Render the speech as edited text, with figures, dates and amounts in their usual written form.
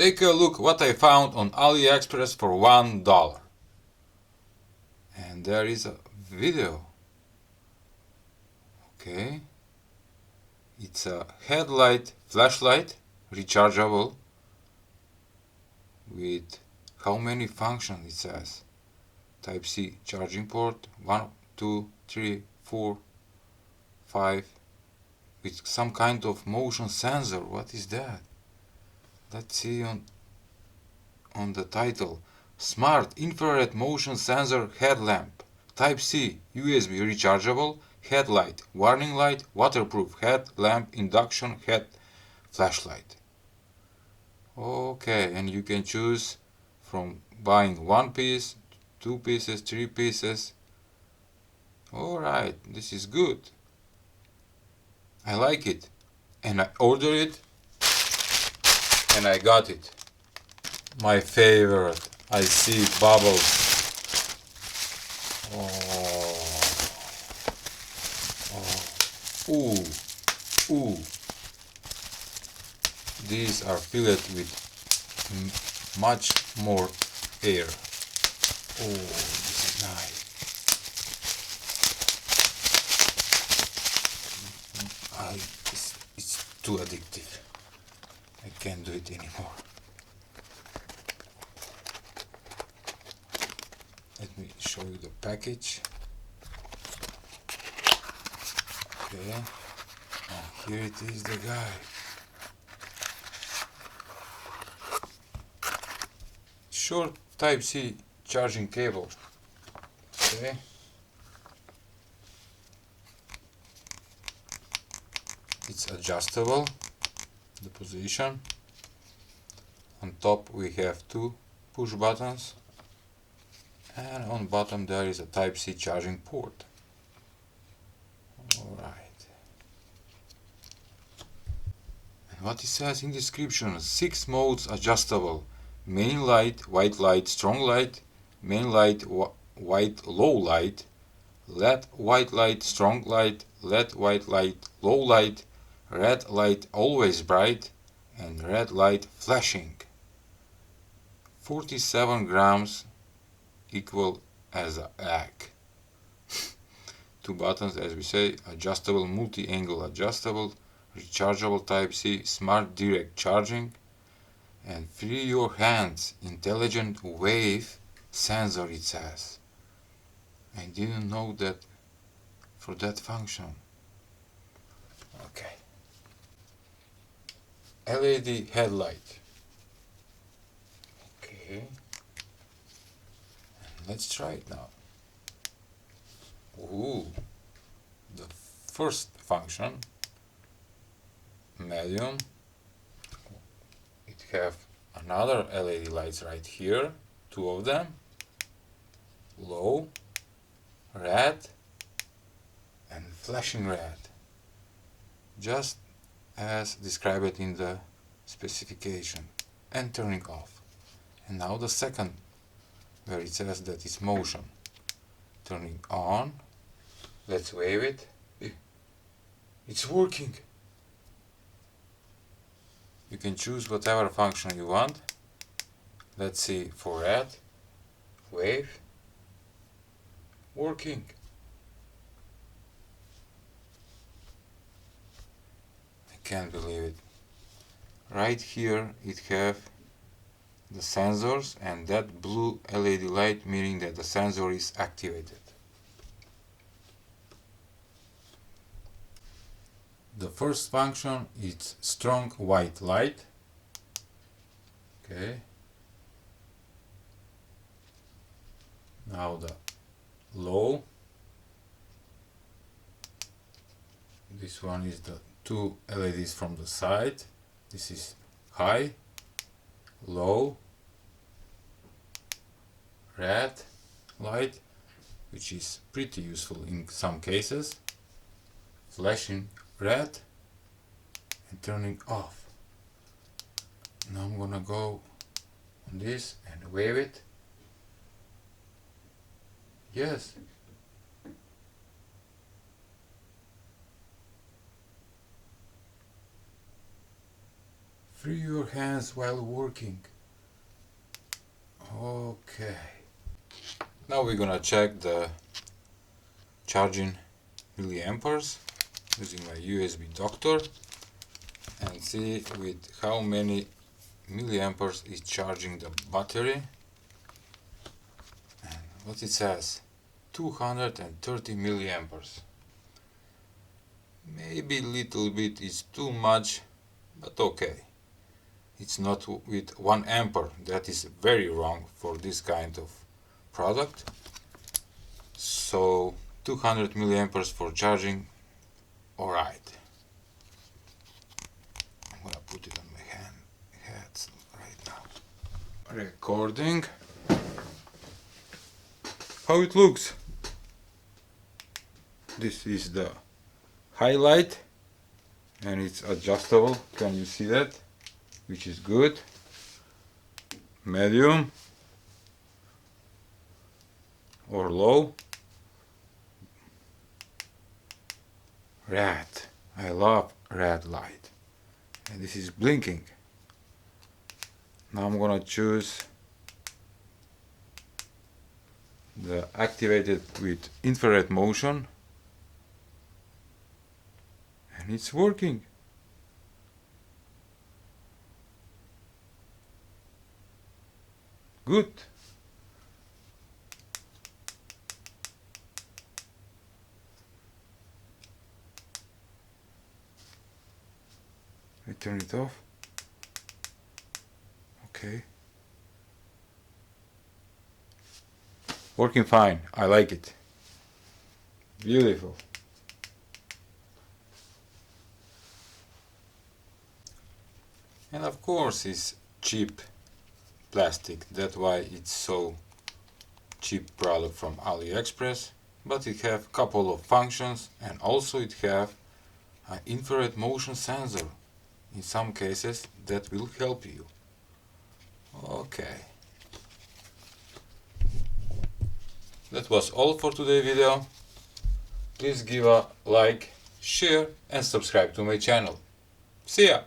Take a look what I found on AliExpress for $1. And there is a video. Okay. It's a headlight flashlight, rechargeable, with how many functions it says. Type C charging port, 1, 2, 3, 4, 5, with some kind of motion sensor. What is that? Let's see on the title. Smart infrared motion sensor headlamp. Type C USB rechargeable headlight, warning light, waterproof headlamp, induction head flashlight. Okay, and you can choose from buying 1 piece, 2 pieces, 3 pieces. Alright, this is good. I like it. And I ordered it and I got it. My favorite. I see bubbles. Ooh. These are filled with much more air. Oh, this is nice. It's too addictive. I can't do it anymore. Let me show you the package. Okay. Oh, here it is, the guy. Short Type-C charging cable. Okay. It's adjustable, the position. On top we have 2 push buttons, and on bottom there is a Type-C charging port. Alright. And what it says in description: 6 modes adjustable. Main light, white light, strong light, main light, white low light, LED white light, strong light, LED white light, low light, red light always bright, and red light flashing. 47 grams equal as an egg. 2 buttons, as we say: adjustable, multi-angle adjustable, rechargeable Type-C, smart direct charging, and free your hands, intelligent wave sensor, it says. I didn't know that for that function. Okay. LED headlight. Okay. And let's try it now. Ooh. The first function, medium. It have another LED lights right here, 2 of them. Low, red, and flashing red, just as described in the specification, and turning off. And now the second, where it says that it's motion. Turning on. Let's wave it. It's working. You can choose whatever function you want. Let's see, for red, wave, working. I can't believe it. Right here it have the sensors, and that blue LED light meaning that the sensor is activated. The first function is strong white light. Okay. Now the low. This one is the 2 LEDs from the side. This is high, low, red light, which is pretty useful in some cases. Flashing red and turning off. Now I'm gonna go on this and wave it. Yes. Free your hands while working. Okay. Now we're gonna check the charging milliamperes using my USB doctor and see with how many milliamperes is charging the battery. And what it says, 230 milliamperes. Maybe little bit is too much, but okay. It's not with 1 ampere. That is very wrong for this kind of product. So 200 milliamperes for charging, alright. I'm gonna put it on my head right now. Recording. How it looks. This is the highlight and it's adjustable. Can you see that? Which is good. Medium or low. Red. I love red light. And this is blinking. Now I'm gonna choose the activated with infrared motion, and it's working. Good. I turn it off. Okay. Working fine. I like it. Beautiful. And of course it's cheap plastic. That's why it's so cheap product from AliExpress. But it have couple of functions, and also it have an infrared motion sensor. In some cases that will help you. Okay. That was all for today's video. Please give a like, share and subscribe to my channel. See ya!